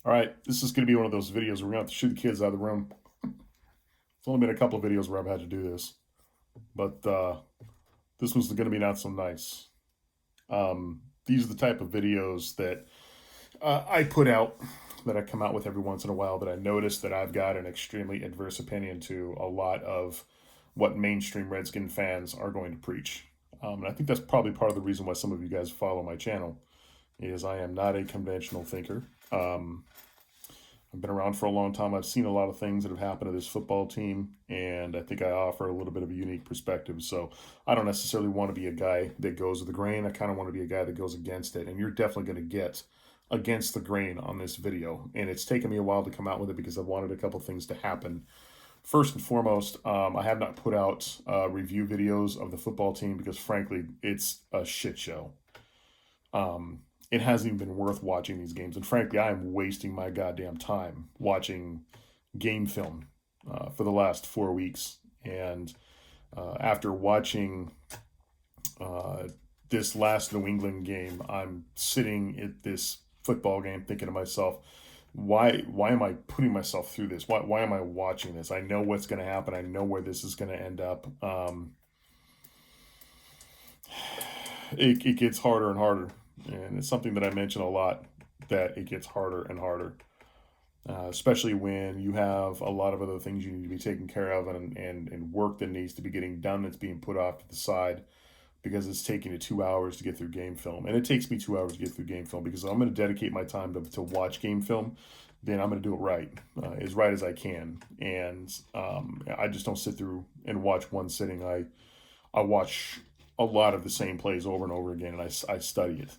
All right, this is going to be one of those videos where we're going to have to shoot the kids out of the room. It's only been a couple of videos where I've had to do this, but this one's going to be not so nice. These are the type of videos that I put out, that I come out with every once in a while, that I notice that I've got an extremely adverse opinion to a lot of what mainstream Redskin fans are going to preach. And I think that's probably part of the reason why some of you guys follow my channel, is I am not a conventional thinker. I've been around for a long time. I've seen a lot of things that have happened to this football team, and I think I offer a little bit of a unique perspective. So I don't necessarily want to be a guy that goes with the grain. I kind of want to be a guy that goes against it, and you're definitely going to get against the grain on this video. And it's taken me a while to come out with it because I've wanted a couple things to happen. First and foremost, I have not put out review videos of the football team because, frankly, it's a shit show. It hasn't even been worth watching these games. And frankly, I am wasting my goddamn time watching game film for the last 4 weeks. And after watching uh, this last New England game, I'm sitting at this football game thinking to myself, why am I putting myself through this? Why am I watching this? I know what's going to happen. I know where this is going to end up. It gets harder and harder. And it's something that I mention a lot, that it gets harder and harder, especially when you have a lot of other things you need to be taken care of, and work that needs to be getting done that's being put off to the side because it's taking you 2 hours to get through game film. And it takes me 2 hours to get through game film because I'm going to dedicate my time to watch game film. Then I'm going to do it as right as I can. And I just don't sit through and watch one sitting. I watch a lot of the same plays over and over again, and I study it.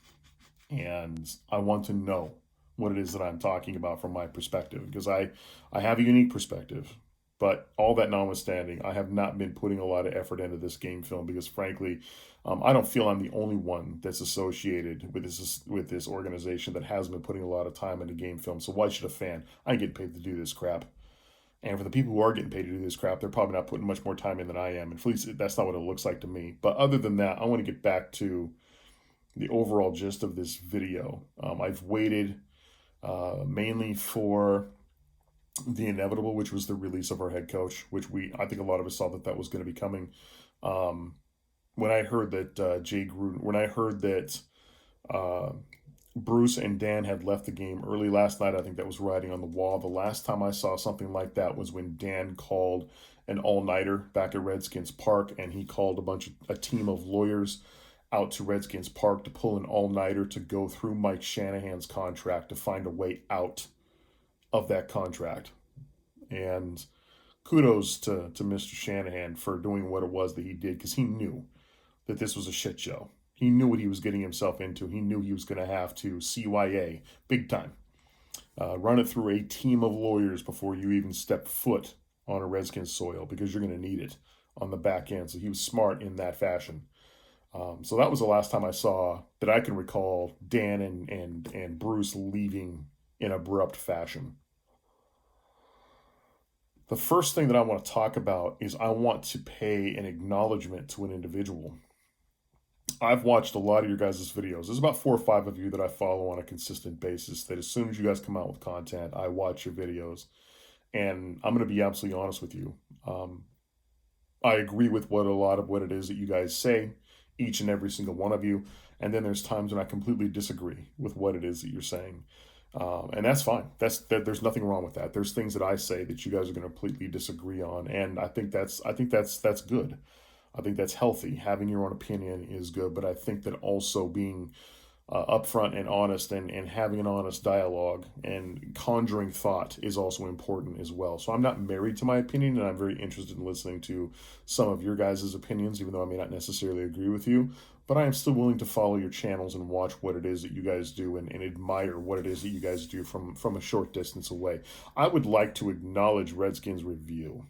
And I want to know what it is that I'm talking about from my perspective, because I have a unique perspective. But all that notwithstanding, I have not been putting a lot of effort into this game film because, frankly, I don't feel I'm the only one that's associated with this organization that has been putting a lot of time into game film. So why should a fan? I get paid to do this crap. And for the people who are getting paid to do this crap, they're probably not putting much more time in than I am. And at least that's not what it looks like to me. But other than that, I want to get back to the overall gist of this video. I've waited mainly for the inevitable, which was the release of our head coach, which I think a lot of us saw that was going to be coming. Um, when I heard that Jay Gruden, when I heard that uh, Bruce and Dan had left the game early last night, I think that was writing on the wall. The last time I saw something like that was when Dan called an all-nighter back at Redskins Park, and he called a team of lawyers out to Redskins Park to pull an all-nighter to go through Mike Shanahan's contract to find a way out of that contract. And kudos to Mr. Shanahan for doing what it was that he did, because he knew that this was a shit show. He knew what he was getting himself into. He knew he was going to have to CYA big time. Run it through a team of lawyers before you even step foot on a Redskins soil, because you're going to need it on the back end. So he was smart in that fashion. So that was the last time I saw, that I can recall, Dan and Bruce leaving in abrupt fashion. The first thing that I want to talk about is I want to pay an acknowledgement to an individual. I've watched a lot of your guys' videos. There's about 4 or 5 of you that I follow on a consistent basis, that as soon as you guys come out with content, I watch your videos. And I'm going to be absolutely honest with you. I agree with what a lot of what it is that you guys say, each and every single one of you. And then there's times when I completely disagree with what it is that you're saying. And that's fine. There's nothing wrong with that. There's things that I say that you guys are going to completely disagree on, and I think that's good. I think that's healthy. Having your own opinion is good, but I think that also being upfront and honest, and having an honest dialogue and conjuring thought is also important as well. So I'm not married to my opinion, and I'm very interested in listening to some of your guys' opinions, even though I may not necessarily agree with you. But I am still willing to follow your channels and watch what it is that you guys do, and admire what it is that you guys do from a short distance away. I would like to acknowledge Redskins Review.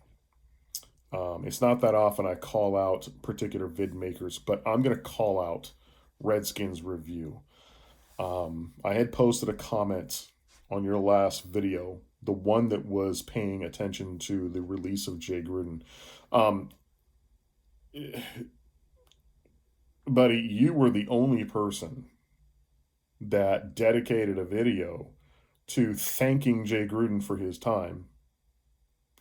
It's not that often I call out particular vid makers, but I'm going to call out Redskins Review. I had posted a comment on your last video, the one that was paying attention to the release of Jay Gruden. Um, Buddy, you were the only person that dedicated a video to thanking Jay Gruden for his time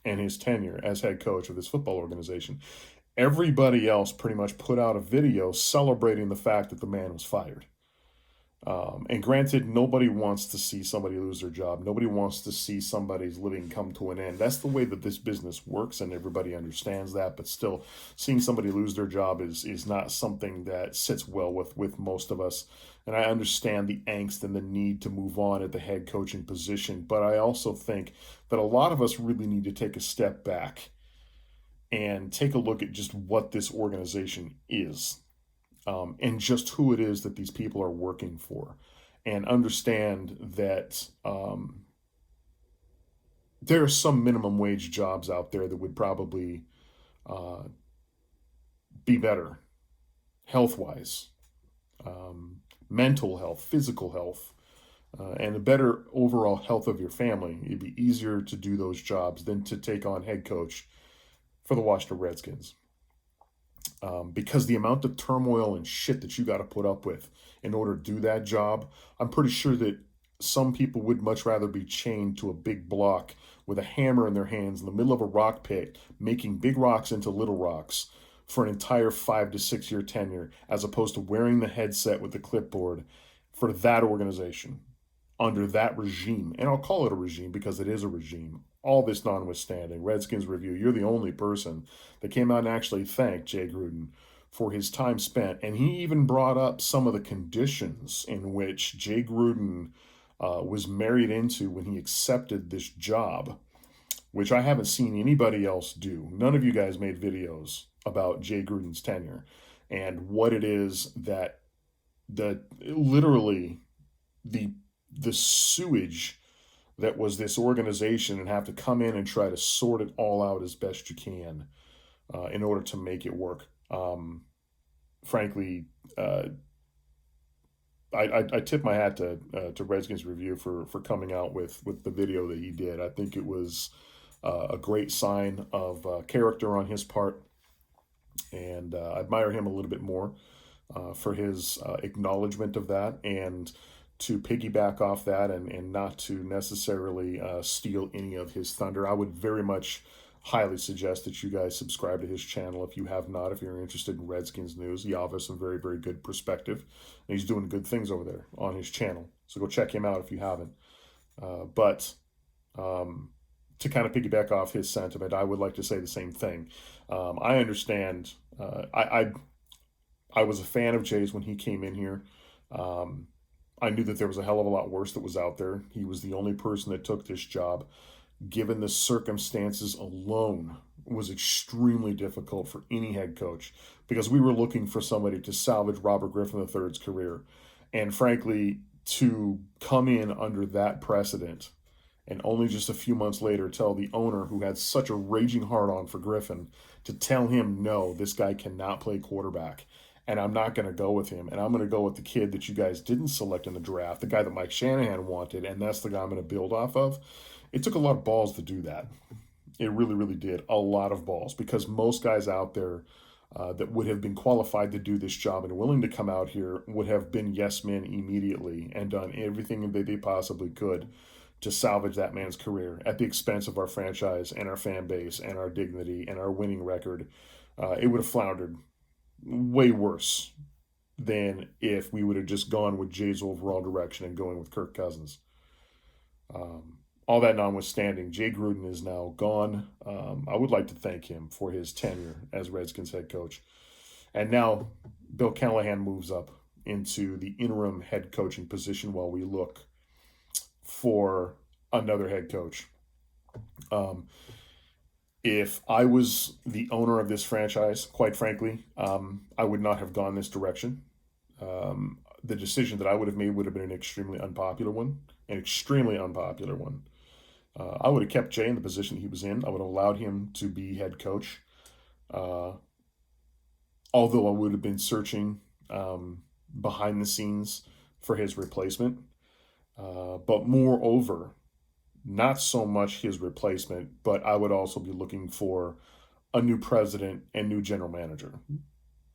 and his tenure as head coach of this football organization. Everybody else pretty much put out a video celebrating the fact that the man was fired. And granted, nobody wants to see somebody lose their job. Nobody wants to see somebody's living come to an end. That's the way that this business works, and everybody understands that. But still, seeing somebody lose their job is not something that sits well with most of us. And I understand the angst and the need to move on at the head coaching position. But I also think that a lot of us really need to take a step back and take a look at just what this organization is, and just who it is that these people are working for, and understand that there are some minimum wage jobs out there that would probably uh, be better health wise, mental health, physical health, and a better overall health of your family. It'd be easier to do those jobs than to take on head coach for the Washington Redskins. Because the amount of turmoil and shit that you got to put up with in order to do that job, I'm pretty sure that some people would much rather be chained to a big block with a hammer in their hands in the middle of a rock pit, making big rocks into little rocks for an entire 5 to 6 year tenure, as opposed to wearing the headset with the clipboard for that organization under that regime. And I'll call it a regime because it is a regime. All this notwithstanding, Redskins Review, you're the only person that came out and actually thanked Jay Gruden for his time spent. And he even brought up some of the conditions in which Jay Gruden was married into when he accepted this job, which I haven't seen anybody else do. None of you guys made videos about Jay Gruden's tenure and what it is that literally the sewage that was this organization, and have to come in and try to sort it all out as best you can in order to make it work. Frankly, I tip my hat to Redskins Review for coming out with the video that he did. I think it was a great sign of character on his part, and I admire him a little bit more for his acknowledgement of that, and to piggyback off that, and not to necessarily steal any of his thunder. I would very much highly suggest that you guys subscribe to his channel if you have not, if you're interested in Redskins news. He offers some very, very good perspective, and he's doing good things over there on his channel. So go check him out if you haven't. But to kind of piggyback off his sentiment, I would like to say the same thing. I understand. I was a fan of Jay's when he came in here. I knew that there was a hell of a lot worse that was out there. He was the only person that took this job. Given the circumstances alone, was extremely difficult for any head coach, because we were looking for somebody to salvage Robert Griffin III's career. And frankly, to come in under that precedent and only just a few months later tell the owner, who had such a raging hard-on for Griffin, to tell him, no, this guy cannot play quarterback, and I'm not going to go with him, and I'm going to go with the kid that you guys didn't select in the draft, the guy that Mike Shanahan wanted, and that's the guy I'm going to build off of. It took a lot of balls to do that. It really, really did. A lot of balls, because most guys out there that would have been qualified to do this job and willing to come out here would have been yes men immediately and done everything that they possibly could to salvage that man's career at the expense of our franchise and our fan base and our dignity and our winning record. It would have floundered way worse than if we would have just gone with Jay's overall direction and going with Kirk Cousins. All that notwithstanding, Jay Gruden is now gone. I would like to thank him for his tenure as Redskins head coach. And now Bill Callahan moves up into the interim head coaching position while we look for another head coach. If I was the owner of this franchise, quite frankly, I would not have gone this direction. The decision that I would have made would have been an extremely unpopular one. I would have kept Jay in the position he was in. I would have allowed him to be head coach. Although I would have been searching behind the scenes for his replacement. But moreover, not so much his replacement, but I would also be looking for a new president and new general manager.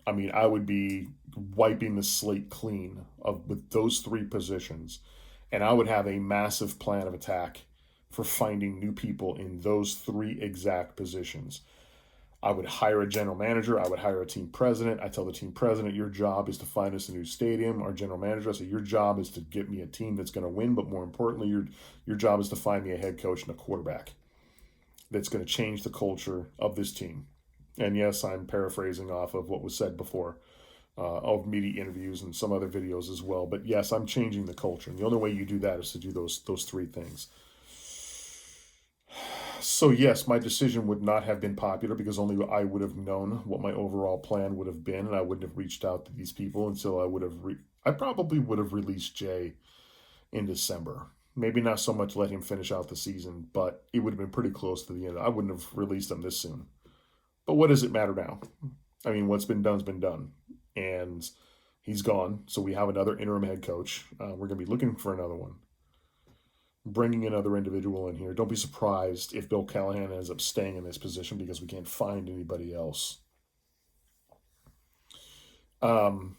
I mean, I would be wiping the slate clean with those three positions And I would have a massive plan of attack for finding new people in those three exact positions. I would hire a general manager. I would hire a team president. I tell the team president, your job is to find us a new stadium. Our general manager, I say, your job is to get me a team that's going to win. But more importantly, your job is to find me a head coach and a quarterback that's going to change the culture of this team. And yes, I'm paraphrasing off of what was said before of media interviews and some other videos as well. But yes, I'm changing the culture. And the only way you do that is to do those three things. So yes, my decision would not have been popular because only I would have known what my overall plan would have been, and I wouldn't have reached out to these people until I probably would have released Jay in December. Maybe not so much let him finish out the season, but it would have been pretty close to the end. I wouldn't have released him this soon. But what does it matter now? I mean, what's been done's been done. And he's gone, so we have another interim head coach. We're going to be looking for another one. Bringing another individual in here. Don't be surprised if Bill Callahan ends up staying in this position because we can't find anybody else. I'm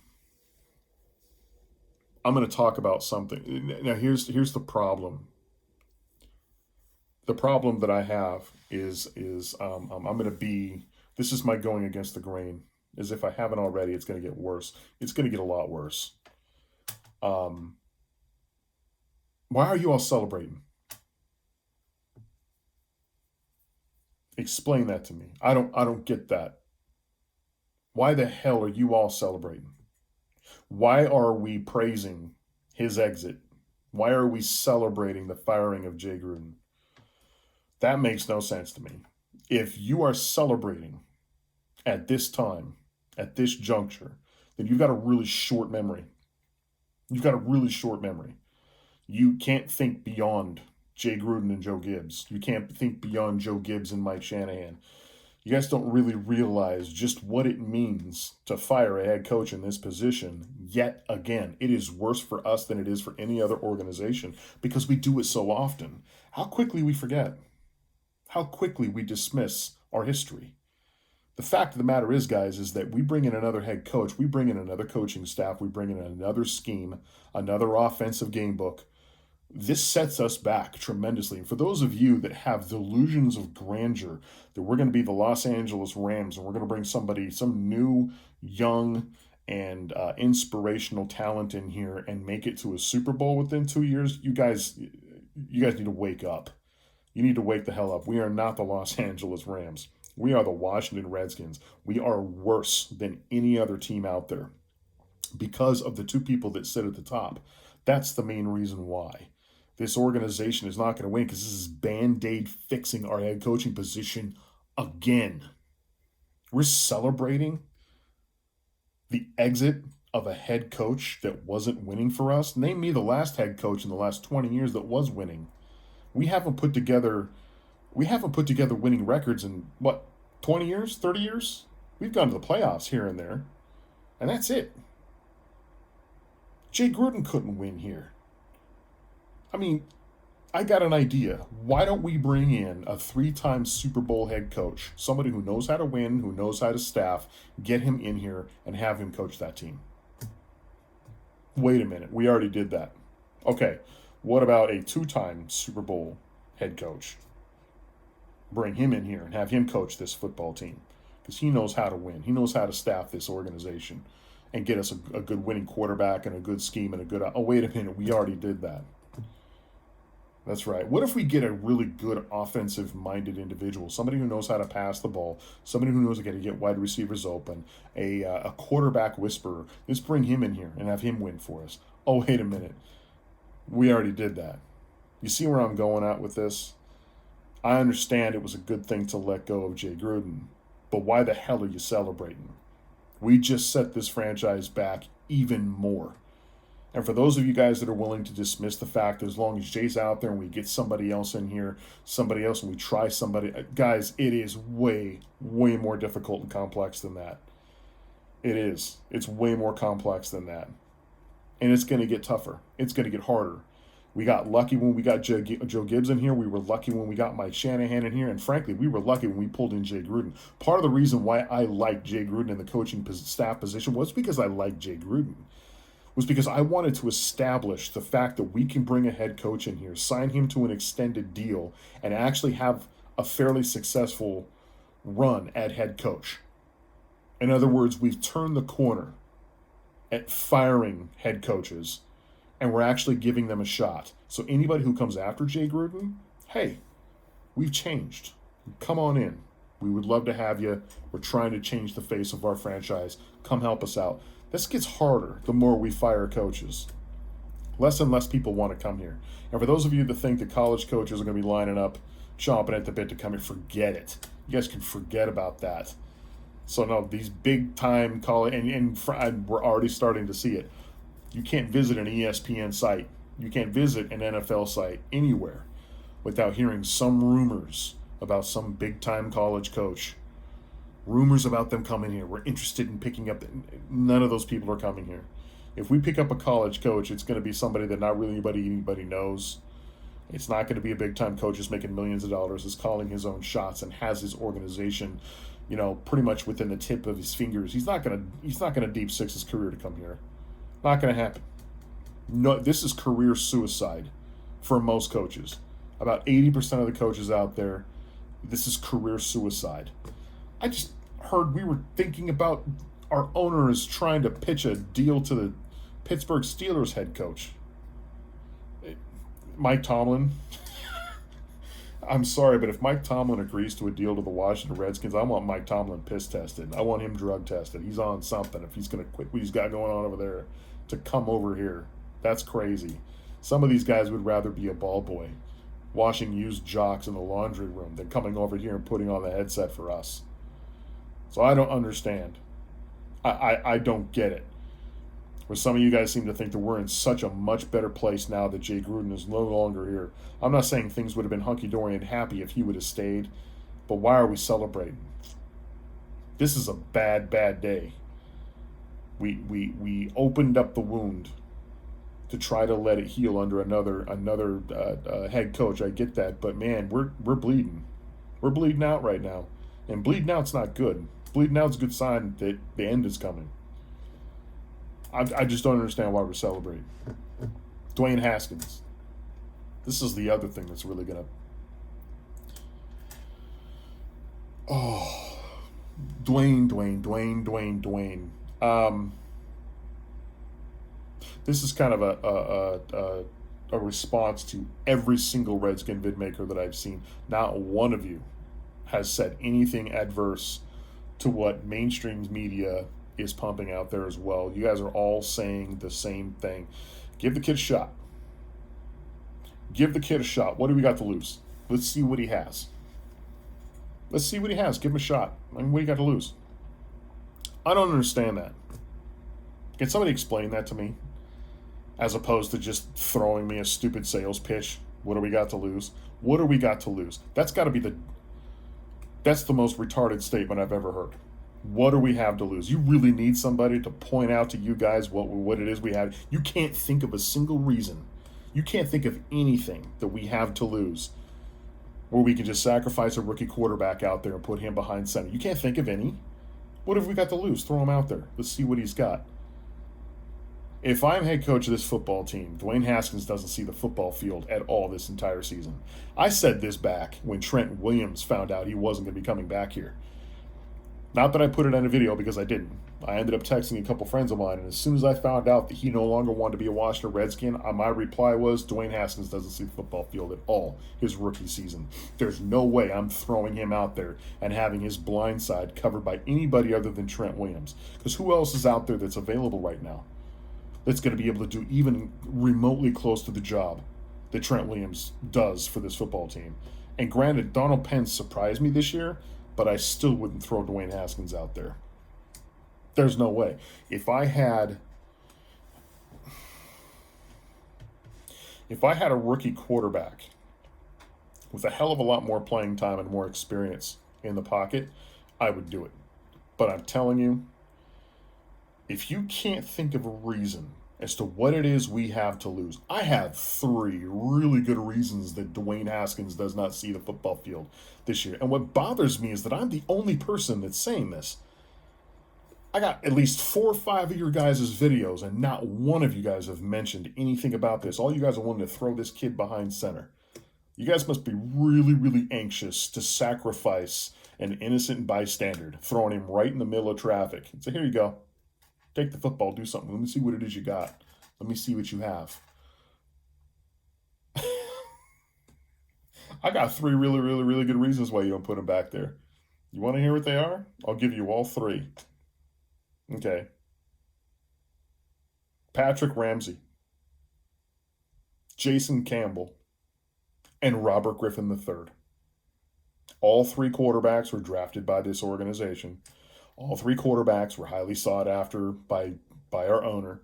going to talk about something. Now, here's the problem. The problem that I have is I'm going to be. This is my going against the grain. As if I haven't already, it's going to get worse. It's going to get a lot worse. Why are you all celebrating? Explain that to me. I don't get that. Why the hell are you all celebrating? Why are we praising his exit? Why are we celebrating the firing of Jay Gruden? That makes no sense to me. If you are celebrating at this time, at this juncture, then you've got a really short memory. You've got a really short memory. You can't think beyond Jay Gruden and Joe Gibbs. You can't think beyond Joe Gibbs and Mike Shanahan. You guys don't really realize just what it means to fire a head coach in this position yet again. It is worse for us than it is for any other organization because we do it so often. How quickly we forget. How quickly we dismiss our history. The fact of the matter is, guys, is that we bring in another head coach, we bring in another coaching staff, we bring in another scheme, another offensive game book. This sets us back tremendously. And for those of you that have delusions of grandeur, that we're going to be the Los Angeles Rams and we're going to bring somebody, some new, young, and inspirational talent in here and make it to a Super Bowl within 2 years, you guys need to wake up. You need to wake the hell up. We are not the Los Angeles Rams. We are the Washington Redskins. We are worse than any other team out there because of the two people that sit at the top. That's the main reason why. This organization is not going to win because this is Band-Aid fixing our head coaching position again. We're celebrating the exit of a head coach that wasn't winning for us. Name me the last head coach in the last 20 years that was winning. We haven't put together winning records in, 20 years, 30 years? We've gone to the playoffs here and there, and that's it. Jay Gruden couldn't win here. I mean, I got an idea. Why don't we bring in a 3-time Super Bowl head coach, somebody who knows how to win, who knows how to staff, get him in here and have him coach that team? Wait a minute, we already did that. Okay, what about a 2-time Super Bowl head coach? Bring him in here and have him coach this football team because he knows how to win. He knows how to staff this organization and get us a good winning quarterback and a good scheme and a good... Oh, wait a minute, we already did that. That's right. What if we get a really good offensive-minded individual, somebody who knows how to pass the ball, somebody who knows how to get wide receivers open, a quarterback whisperer? Let's bring him in here and have him win for us. Oh, wait a minute. We already did that. You see where I'm going at with this? I understand it was a good thing to let go of Jay Gruden, but why the hell are you celebrating? We just set this franchise back even more. And for those of you guys that are willing to dismiss the fact that as long as Jay's out there and we get somebody else in here, somebody else, and we try somebody, guys, it is way, way more difficult and complex than that. It is. It's way more complex than that. And it's going to get tougher. It's going to get harder. We got lucky when we got Joe Gibbs in here. We were lucky when we got Mike Shanahan in here. And frankly, we were lucky when we pulled in Jay Gruden. Part of the reason why I like Jay Gruden in the coaching staff position was because I like Jay Gruden. was because I wanted to establish the fact that we can bring a head coach in here, sign him to an extended deal, and actually have a fairly successful run at head coach. In other words, we've turned the corner at firing head coaches, and we're actually giving them a shot. So anybody who comes after Jay Gruden, hey, we've changed. Come on in. We would love to have you. We're trying to change the face of our franchise. Come help us out. This gets harder the more we fire coaches. Less and less people want to come here. And for those of you that think that college coaches are going to be lining up, chomping at the bit to come here, forget it. You guys can forget about that. So no, these big time college, and we're already starting to see it. You can't visit an ESPN site. You can't visit an NFL site anywhere without hearing some rumors about some big time college coach. Rumors about them coming here. We're interested in picking up. None of those people are coming here. If we pick up a college coach, it's going to be somebody that not really anybody knows. It's not going to be a big time coach who's making millions of dollars, is calling his own shots, and has his organization, pretty much within the tip of his fingers. He's not gonna deep six his career to come here. Not gonna happen. No, this is career suicide for most coaches. About 80% of the coaches out there, this is career suicide. I just heard we were thinking about our owner is trying to pitch a deal to the Pittsburgh Steelers head coach. Mike Tomlin. I'm sorry, but if Mike Tomlin agrees to a deal to the Washington Redskins, I want Mike Tomlin piss tested. I want him drug tested. He's on something. If he's going to quit what he's got going on over there to come over here, that's crazy. Some of these guys would rather be a ball boy, washing used jocks in the laundry room, than coming over here and putting on the headset for us. So I don't understand. I don't get it. Where some of you guys seem to think that we're in such a much better place now that Jay Gruden is no longer here. I'm not saying things would have been hunky-dory and happy if he would have stayed, but why are we celebrating? This is a bad, bad day. We opened up the wound to try to let it heal under another head coach. I get that, but man, we're bleeding. We're bleeding out right now, and bleeding out's not good. Bleeding out's a good sign that the end is coming. I just don't understand why we're celebrating. Dwayne Haskins. This is the other thing that's really going to... Oh, Dwayne. This is kind of a response to every single Redskin vidmaker that I've seen. Not one of you has said anything adverse to what mainstream media is pumping out there as well. You guys are all saying the same thing. Give the kid a shot. Give the kid a shot. What do we got to lose? Let's see what he has. Let's see what he has. Give him a shot. I mean, what do you got to lose? I don't understand that. Can somebody explain that to me? As opposed to just throwing me a stupid sales pitch. What do we got to lose? What do we got to lose? That's got to be that's the most retarded statement I've ever heard. What do we have to lose? You really need somebody to point out to you guys what it is we have. You can't think of a single reason. You can't think of anything that we have to lose where we can just sacrifice a rookie quarterback out there and put him behind center. You can't think of any. What have we got to lose? Throw him out there. Let's see what he's got. If I'm head coach of this football team, Dwayne Haskins doesn't see the football field at all this entire season. I said this back when Trent Williams found out he wasn't going to be coming back here. Not that I put it on a video, because I didn't. I ended up texting a couple friends of mine, and as soon as I found out that he no longer wanted to be a Washington Redskin, my reply was, Dwayne Haskins doesn't see the football field at all his rookie season. There's no way I'm throwing him out there and having his blind side covered by anybody other than Trent Williams. Because who else is out there that's available right now that's going to be able to do even remotely close to the job that Trent Williams does for this football team? And granted, Donald Penn surprised me this year, but I still wouldn't throw Dwayne Haskins out there. There's no way. If I had a rookie quarterback with a hell of a lot more playing time and more experience in the pocket, I would do it. But I'm telling you, if you can't think of a reason as to what it is we have to lose, I have 3 really good reasons that Dwayne Haskins does not see the football field this year. And what bothers me is that I'm the only person that's saying this. I got at least 4 or 5 of your guys' videos, and not one of you guys have mentioned anything about this. All you guys are wanting to throw this kid behind center. You guys must be really, really anxious to sacrifice an innocent bystander, throwing him right in the middle of traffic. So here you go. Take the football, do something. Let me see what it is you got. Let me see what you have. I got 3 really, really, really good reasons why you don't put him back there. You want to hear what they are? I'll give you all 3. Okay. Patrick Ramsey, Jason Campbell, and Robert Griffin III. All 3 quarterbacks were drafted by this organization. All 3 quarterbacks were highly sought after by our owner.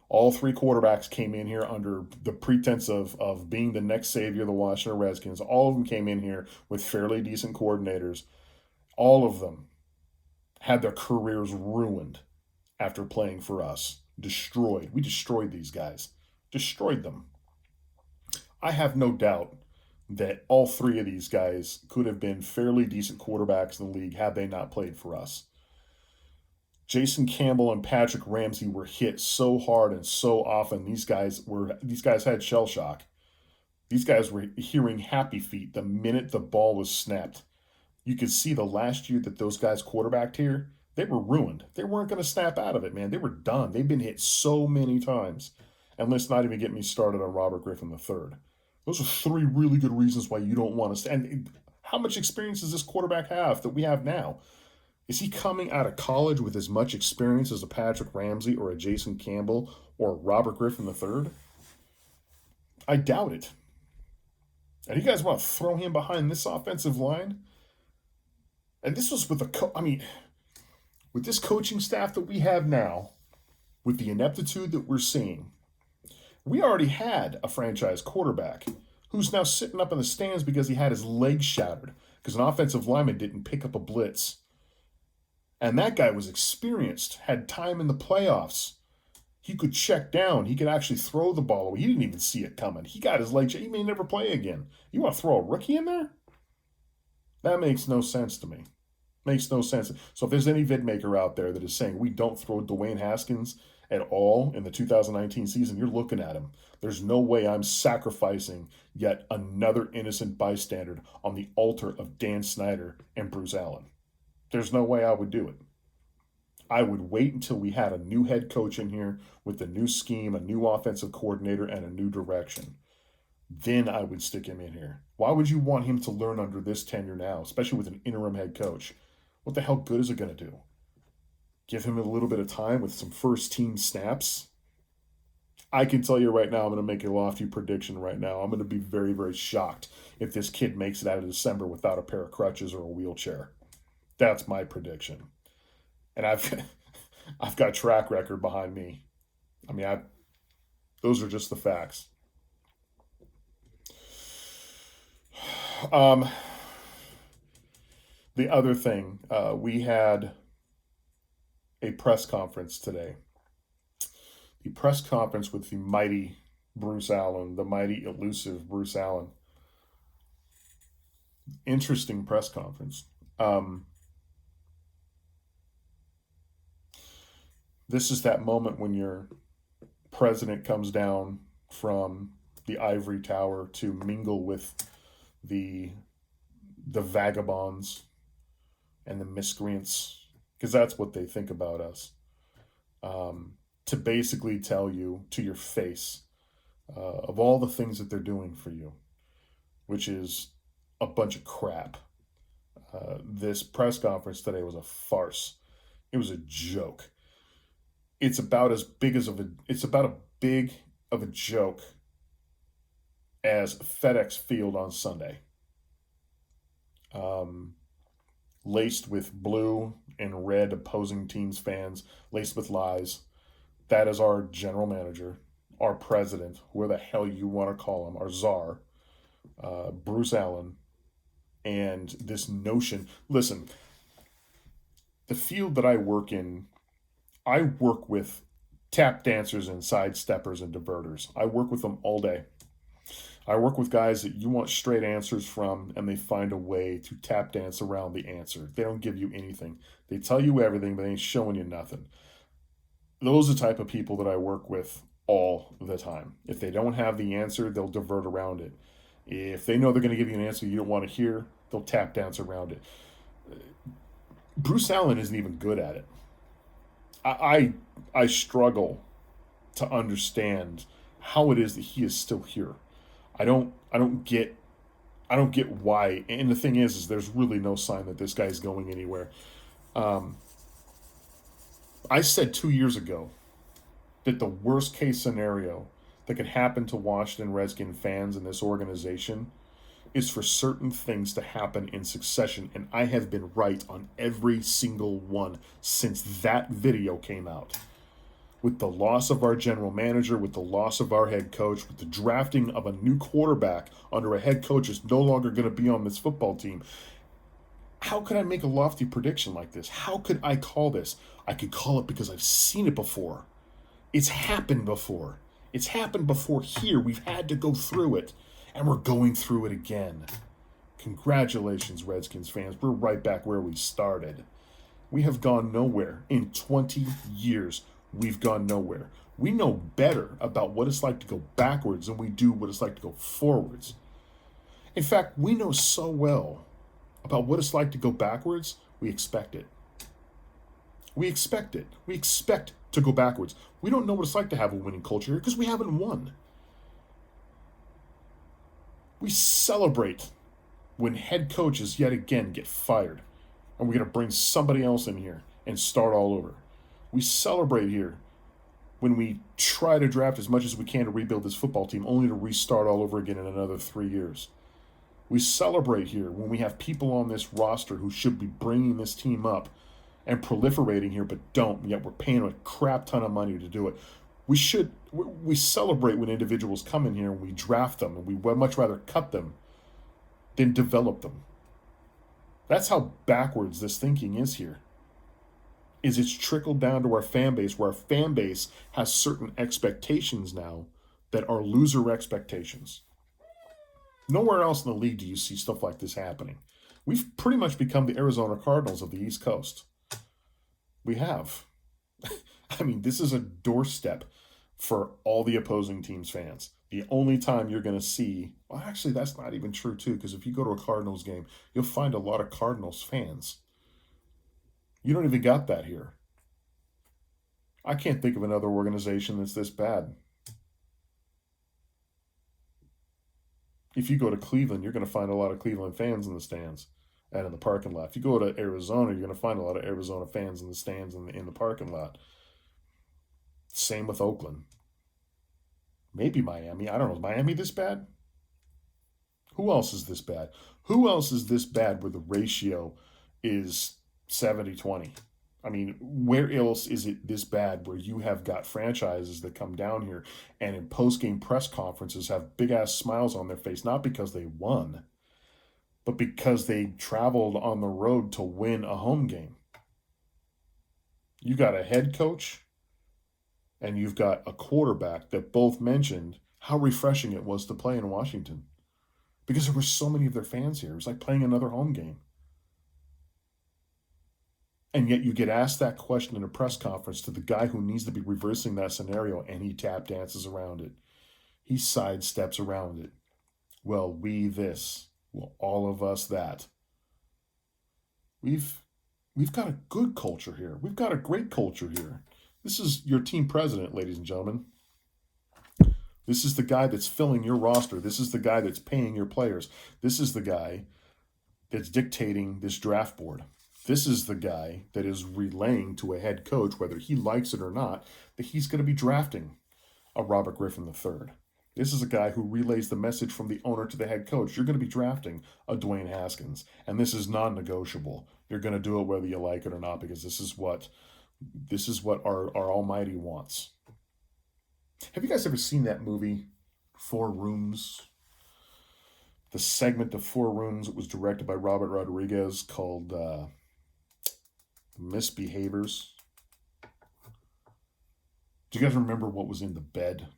All 3 quarterbacks came in here under the pretense of being the next savior of the Washington Redskins. All of them came in here with fairly decent coordinators. All of them had their careers ruined after playing for us. Destroyed. We destroyed these guys. Destroyed them. I have no doubt that all 3 of these guys could have been fairly decent quarterbacks in the league had they not played for us. Jason Campbell and Patrick Ramsey were hit so hard and so often. These guys had shell shock. These guys were hearing happy feet the minute the ball was snapped. You could see the last year that those guys quarterbacked here, they were ruined. They weren't going to snap out of it, man. They were done. They've been hit so many times. And let's not even get me started on Robert Griffin III. Those are 3 really good reasons why you don't want to. And how much experience does this quarterback have that we have now? Is he coming out of college with as much experience as a Patrick Ramsey or a Jason Campbell or Robert Griffin III? I doubt it. And you guys want to throw him behind this offensive line? And this was with with this coaching staff that we have now, with the ineptitude that we're seeing, we already had a franchise quarterback who's now sitting up in the stands because he had his leg shattered because an offensive lineman didn't pick up a blitz. And that guy was experienced, had time in the playoffs. He could check down. He could actually throw the ball away. He didn't even see it coming. He got his leg shattered. He may never play again. You want to throw a rookie in there? That makes no sense to me. Makes no sense. So if there's any vidmaker out there that is saying we don't throw Dwayne Haskins at all in the 2019 season, you're looking at him. There's no way I'm sacrificing yet another innocent bystander on the altar of Dan Snyder and Bruce Allen. There's no way I would do it. I would wait until we had a new head coach in here with a new scheme, a new offensive coordinator, and a new direction. Then I would stick him in here. Why would you want him to learn under this tenure now, especially with an interim head coach? What the hell good is it going to do? Give him a little bit of time with some first team snaps? I can tell you right now, I'm going to make a lofty prediction right now. I'm going to be very, very shocked if this kid makes it out of December without a pair of crutches or a wheelchair. That's my prediction. And I've got track record behind me. I mean, those are just the facts. The other thing, we had a press conference today. The press conference with the mighty Bruce Allen, the mighty elusive Bruce Allen. Interesting press conference. This is that moment when your president comes down from the ivory tower to mingle with the vagabonds and the miscreants, because that's what they think about us, to basically tell you to your face of all the things that they're doing for you, which is a bunch of crap. This press conference today was a farce. It was a joke. It's about as big as it's about a big of a joke as FedEx Field on Sunday. Laced with blue and red opposing teams fans, laced with lies. That is our general manager, our president, whoever the hell you want to call him, our czar, Bruce Allen, and this notion. Listen, the field that I work in, I work with tap dancers and sidesteppers and diverters. I work with them all day. I work with guys that you want straight answers from, and they find a way to tap dance around the answer. They don't give you anything. They tell you everything, but they ain't showing you nothing. Those are the type of people that I work with all the time. If they don't have the answer, they'll divert around it. If they know they're going to give you an answer you don't want to hear, they'll tap dance around it. Bruce Allen isn't even good at it. I struggle to understand how it is that he is still here. I don't get why. And the thing is there's really no sign that this guy's going anywhere. Um, I said 2 years ago that the worst case scenario that could happen to Washington Redskin fans in this organization is for certain things to happen in succession, and I have been right on every single one since that video came out. With the loss of our general manager, with the loss of our head coach, with the drafting of a new quarterback under a head coach who's no longer going to be on this football team, how could I make a lofty prediction like this? How could I call this? I could call it because I've seen it before. It's happened before. It's happened before here. We've had to go through it, and we're going through it again. Congratulations, Redskins fans. We're right back where we started. We have gone nowhere. In 20 years, we've gone nowhere. We know better about what it's like to go backwards than we do what it's like to go forwards. In fact, we know so well about what it's like to go backwards, we expect it. We expect it. We expect to go backwards. We don't know what it's like to have a winning culture here because we haven't won. We celebrate when head coaches yet again get fired and we're going to bring somebody else in here and start all over. We celebrate here when we try to draft as much as we can to rebuild this football team only to restart all over again in another 3 years. We celebrate here when we have people on this roster who should be bringing this team up and proliferating here but don't, yet we're paying a crap ton of money to do it. We celebrate when individuals come in here and we draft them, and we would much rather cut them than develop them. That's how backwards this thinking is here. Is it's trickled down to our fan base, where our fan base has certain expectations now that are loser expectations. Nowhere else in the league do you see stuff like this happening. We've pretty much become the Arizona Cardinals of the East Coast. We have. I mean, this is a doorstep for all the opposing team's fans. The only time you're going to see, well, actually, that's not even true, too, because if you go to a Cardinals game, you'll find a lot of Cardinals fans. You don't even got that here. I can't think of another organization that's this bad. If you go to Cleveland, you're going to find a lot of Cleveland fans in the stands and in the parking lot. If you go to Arizona, you're going to find a lot of Arizona fans in the stands and in the parking lot. Same with Oakland. Maybe Miami. I don't know. Is Miami this bad? Who else is this bad? Who else is this bad where the ratio is 70-20? I mean, where else is it this bad where you have got franchises that come down here and in post-game press conferences have big-ass smiles on their face, not because they won, but because they traveled on the road to win a home game? You got a head coach and you've got a quarterback that both mentioned how refreshing it was to play in Washington because there were so many of their fans here. It was like playing another home game. And yet you get asked that question in a press conference to the guy who needs to be reversing that scenario, and he tap dances around it. He sidesteps around it. Well, we this. Well, all of us that. We've got a good culture here. We've got a great culture here. This is your team president, ladies and gentlemen. This is the guy that's filling your roster. This is the guy that's paying your players. This is the guy that's dictating this draft board. This is the guy that is relaying to a head coach, whether he likes it or not, that he's going to be drafting a Robert Griffin III. This is a guy who relays the message from the owner to the head coach. You're going to be drafting a Dwayne Haskins, and this is non-negotiable. You're going to do it whether you like it or not, because this is what our Almighty wants. Have you guys ever seen that movie, Four Rooms? The segment of Four Rooms, it was directed by Robert Rodriguez, called Misbehaviors. Do you guys remember what was in the bed?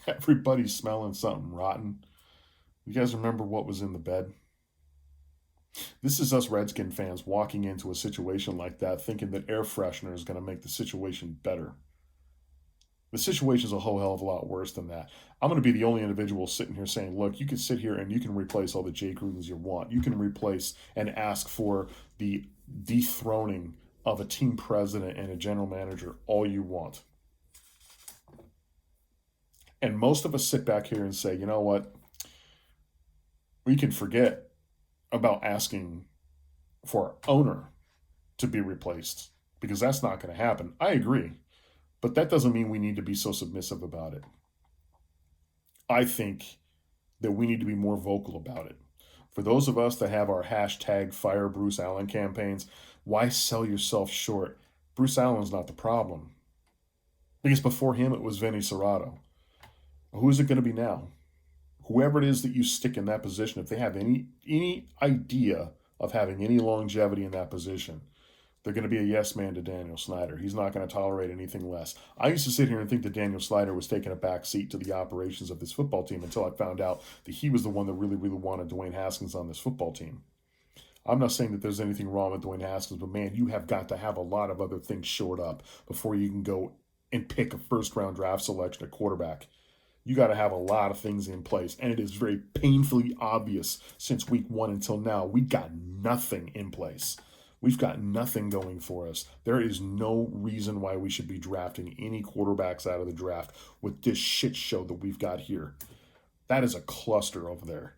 Everybody's smelling something rotten. You guys remember what was in the bed? This is us Redskin fans walking into a situation like that thinking that air freshener is going to make the situation better. The situation is a whole hell of a lot worse than that. I'm going to be the only individual sitting here saying, look, you can sit here and you can replace all the Jay Grudens you want. You can replace and ask for the dethroning of a team president and a general manager all you want. And most of us sit back here and say, you know what? We can forget about asking for our owner to be replaced because that's not going to happen. I agree. But that doesn't mean we need to be so submissive about it. I think that we need to be more vocal about it. For those of us that have our hashtag Fire Bruce Allen campaigns, why sell yourself short? Bruce Allen's not the problem. Because before him, it was Vinny Serrato. Who is it going to be now? Whoever it is that you stick in that position, if they have any idea of having any longevity in that position, they're going to be a yes man to Daniel Snyder. He's not going to tolerate anything less. I used to sit here and think that Daniel Snyder was taking a back seat to the operations of this football team until I found out that he was the one that really, really wanted Dwayne Haskins on this football team. I'm not saying that there's anything wrong with Dwayne Haskins, but man, you have got to have a lot of other things shored up before you can go and pick a first-round draft selection at quarterback. You got to have a lot of things in place, and it is very painfully obvious since week 1 until now, we got nothing in place. We've got nothing going for us. There is no reason why we should be drafting any quarterbacks out of the draft with this shit show that we've got here. That is a cluster over there.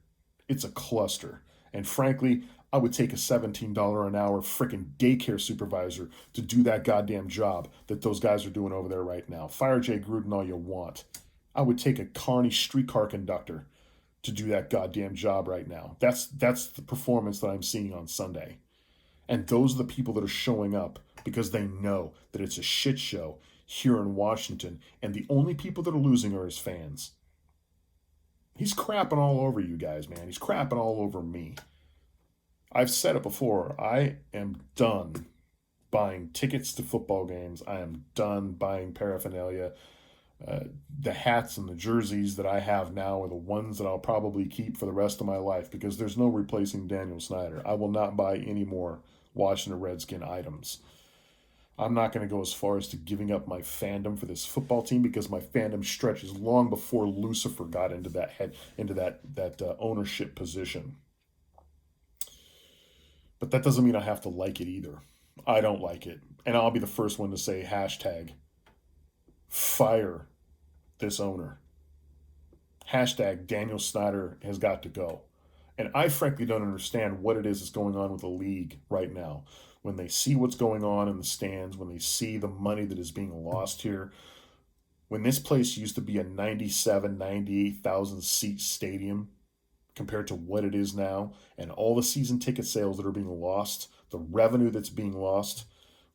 It's a cluster. And frankly, I would take a $17 an hour freaking daycare supervisor to do that goddamn job that those guys are doing over there right now. Fire Jay Gruden all you want. I would take a carny streetcar conductor to do that goddamn job right now. That's the performance that I'm seeing on Sunday. And those are the people that are showing up because they know that it's a shit show here in Washington. And the only people that are losing are his fans. He's crapping all over you guys, man. He's crapping all over me. I've said it before. I am done buying tickets to football games. I am done buying paraphernalia. The hats and the jerseys that I have now are the ones that I'll probably keep for the rest of my life because there's no replacing Daniel Snyder. I will not buy any more Washington Redskin items. I'm not going to go as far as to giving up my fandom for this football team because my fandom stretches long before Lucifer got into that ownership position. But that doesn't mean I have to like it either. I don't like it. And I'll be the first one to say hashtag fire this owner. Hashtag Daniel Snyder has got to go. And I frankly don't understand what it is that's going on with the league right now. When they see what's going on in the stands, when they see the money that is being lost here, when this place used to be a 97, 98,000 seat stadium compared to what it is now, and all the season ticket sales that are being lost, the revenue that's being lost,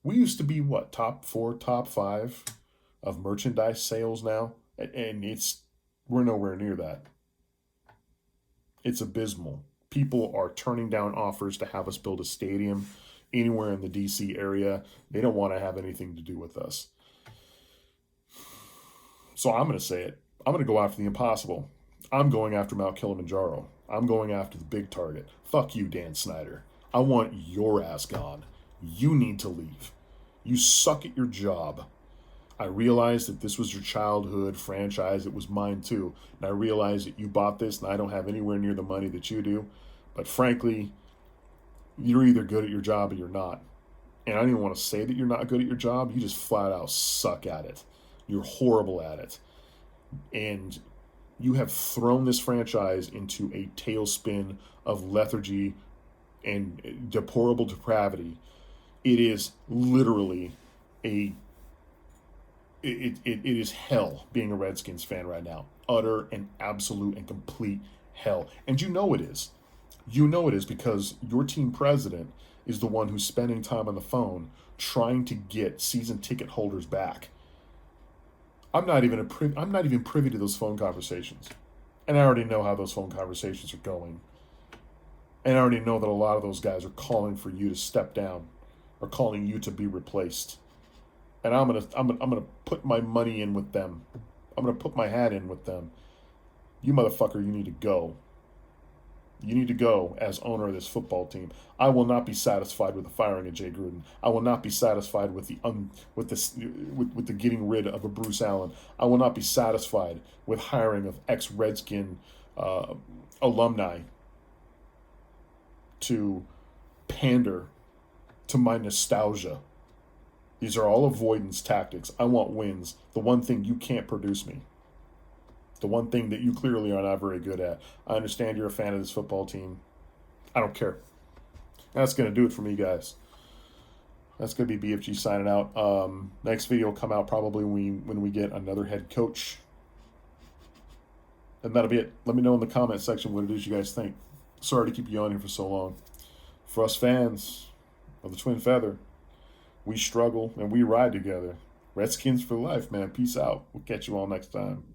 we used to be what, top 4, top 5 of merchandise sales now? And we're nowhere near that. It's abysmal. People are turning down offers to have us build a stadium anywhere in the DC area. They don't want to have anything to do with us. So I'm going to say it. I'm going to go after the impossible. I'm going after Mount Kilimanjaro. I'm going after the big target. Fuck you, Dan Snyder. I want your ass gone. You need to leave. You suck at your job. I realize that this was your childhood franchise. It was mine too. And I realize that you bought this and I don't have anywhere near the money that you do. But frankly, you're either good at your job or you're not. And I don't even want to say that you're not good at your job. You just flat out suck at it. You're horrible at it. And you have thrown this franchise into a tailspin of lethargy and deplorable depravity. It is literally it is hell being a Redskins fan right now. Utter and absolute and complete hell. And you know it is. You know it is because your team president is the one who's spending time on the phone trying to get season ticket holders back. I'm not even privy to those phone conversations. And I already know how those phone conversations are going. And I already know that a lot of those guys are calling for you to step down or calling you to be replaced. And I'm gonna put my money in with them. I'm going to put my hat in with them. You motherfucker, you need to go. You need to go as owner of this football team. I will not be satisfied with the firing of Jay Gruden. I will not be satisfied with the getting rid of a Bruce Allen. I will not be satisfied with hiring of ex-Redskin alumni to pander to my nostalgia. These are all avoidance tactics. I want wins. The one thing you can't produce me. The one thing that you clearly are not very good at. I understand you're a fan of this football team. I don't care. That's going to do it for me, guys. That's going to be BFG signing out. Next video will come out probably when we get another head coach. And that'll be it. Let me know in the comment section what it is you guys think. Sorry to keep you on here for so long. For us fans of the Twin Feather, we struggle and we ride together. Redskins for life, man. Peace out. We'll catch you all next time.